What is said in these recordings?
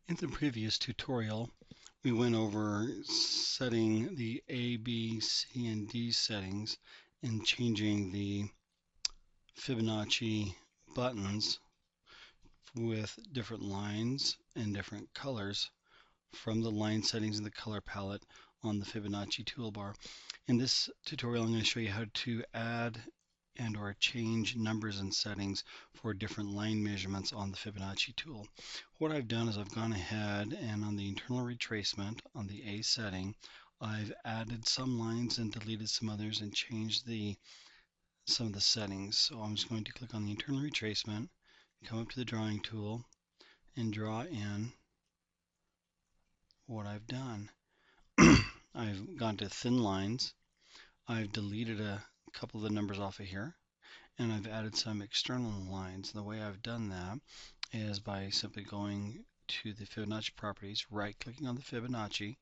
In the previous tutorial, we went over setting the A, B, C, and D settings and changing the Fibonacci buttons with different lines and different colors from the line settings in the color palette on the Fibonacci toolbar. In this tutorial, I'm going to show you how to add and or change numbers and settings for different line measurements on the Fibonacci tool. What I've done is I've gone ahead and on the internal retracement on the A setting, I've added some lines and deleted some others and changed some of the settings. So I'm just going to click on the internal retracement, come up to the drawing tool, and draw in what I've done. I've gone to thin lines. I've deleted a couple of the numbers off of here, and I've added some external lines. The way I've done that is by simply going to the Fibonacci properties, right-clicking on the Fibonacci,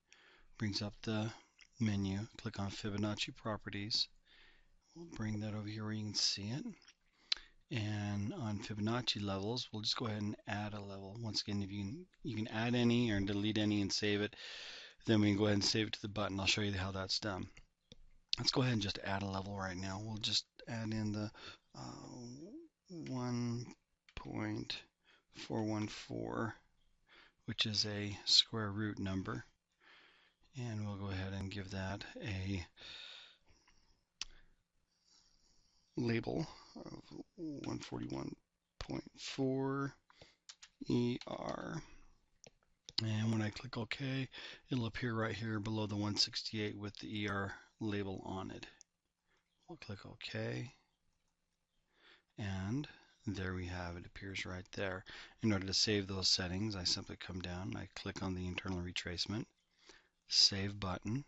brings up the menu, click on Fibonacci properties. We'll bring that over here where you can see it. And on Fibonacci levels, we'll just go ahead and add a level. Once again, if you can add any or delete any and save it. Then we can go ahead and save it to the button. I'll show you how that's done. Let's go ahead and just add a level right now. We'll just add in the 1.414, which is a square root number. And we'll go ahead and give that a label of 141.4 ER. And when I click OK, it'll appear right here below the 168 with the ER label on it. We'll click OK. And there we have it. It appears right there. In order to save those settings, I simply come down, I click on the internal retracement, Save button.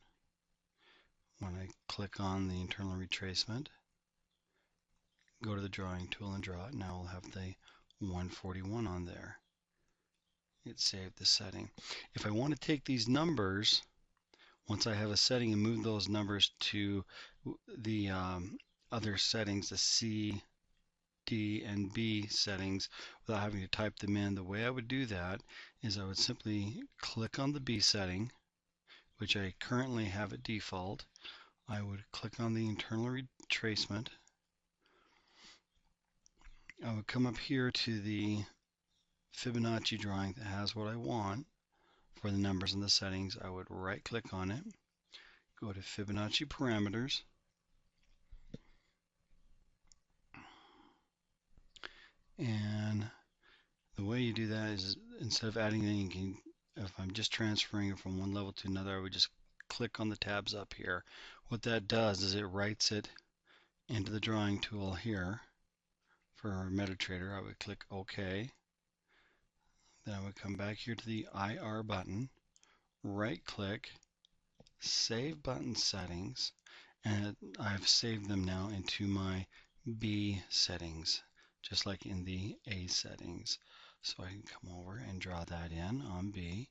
When I click on the internal retracement, go to the drawing tool and draw it. Now we'll have the 141 on there. It saved the setting. If I want to take these numbers, once I have a setting, and move those numbers to the other settings, the C, D, and B settings, without having to type them in, the way I would do that is I would simply click on the B setting, which I currently have at default. I would click on the internal retracement. I would come up here to the Fibonacci drawing that has what I want for the numbers and the settings. I would right click on it, go to Fibonacci parameters, and the way you do that is instead of adding anything, if I'm just transferring it from one level to another, I would just click on the tabs up here. What that does is it writes it into the drawing tool here. For MetaTrader, I would click OK. Then I would come back here to the IR button, right click, Save Button Settings, and I've saved them now into my B settings, just like in the A settings. So I can come over and draw that in on B,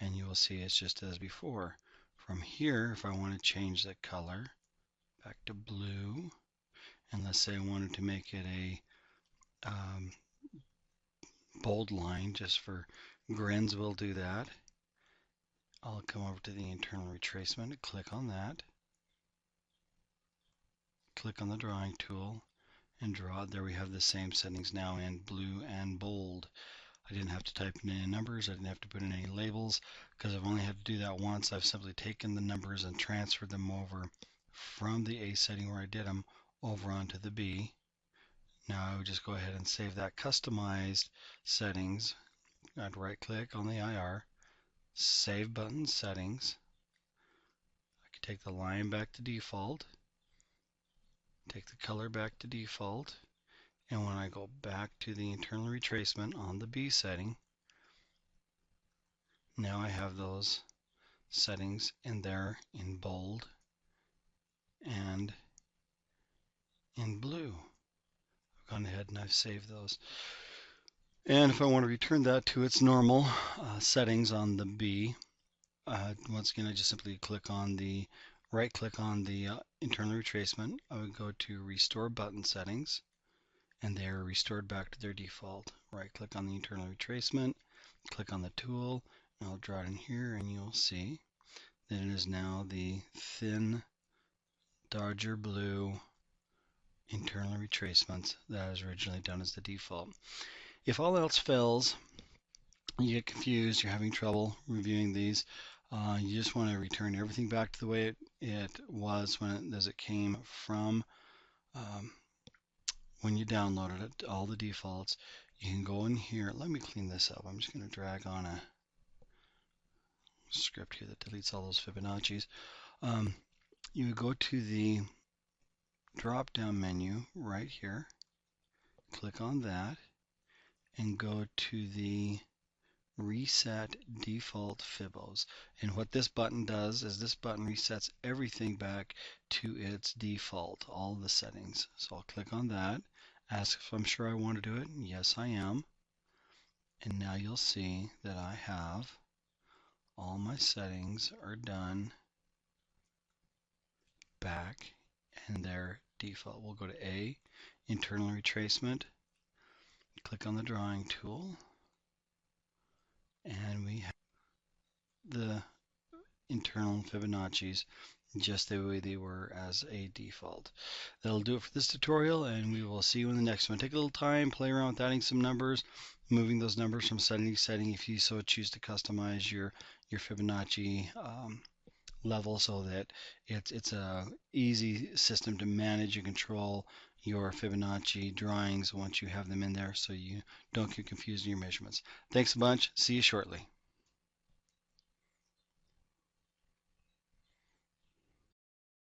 and you will see it's just as before. From here, if I want to change the color back to blue, and let's say I wanted to make it a bold line just for grins, we'll do that. I'll come over to the internal retracement and click on that. Click on the drawing tool and draw. There we have the same settings now in blue and bold. I didn't have to type in any numbers. I didn't have to put in any labels because I've only had to do that once. I've simply taken the numbers and transferred them over from the A setting where I did them over onto the B. Now I would just go ahead and save that customized settings. I'd right click on the IR, Save Button Settings. I could take the line back to default, take the color back to default, and when I go back to the internal retracement on the B setting, now I have those settings in there in bold and in blue. I've gone ahead and I've saved those. And if I want to return that to its normal settings on the B, once again I just simply click on the right click on the internal retracement. I would go to Restore Button Settings, and they are restored back to their default. Right click on the internal retracement, Click on the tool, and I'll draw it in here, and you'll see that it is now the thin Dodger blue internal retracements that was originally done as the default. If all else fails, you get confused, you're having trouble reviewing these, you just want to return everything back to the way it was as it came from when you downloaded it, all the defaults. You can go in here. Let me clean this up. I'm just going to drag on a script here that deletes all those Fibonacci's. You would go to the drop down menu right here, click on that, and go to the reset default Fibos. And what this button does is this button resets everything back to its default, all the settings. So I'll click on that, ask if I'm sure I want to do it. Yes, I am. And now you'll see that I have all my settings are done back and they're default. We'll go to A, internal retracement, click on the drawing tool, and we have the internal Fibonacci's just the way they were as a default. That'll do it for this tutorial, and we will see you in the next one. Take a little time, play around with adding some numbers, moving those numbers from setting to setting if you so choose to customize your Fibonacci level so that it's a easy system to manage and control your Fibonacci drawings once you have them in there so you don't get confused in your measurements. Thanks a bunch. See you shortly.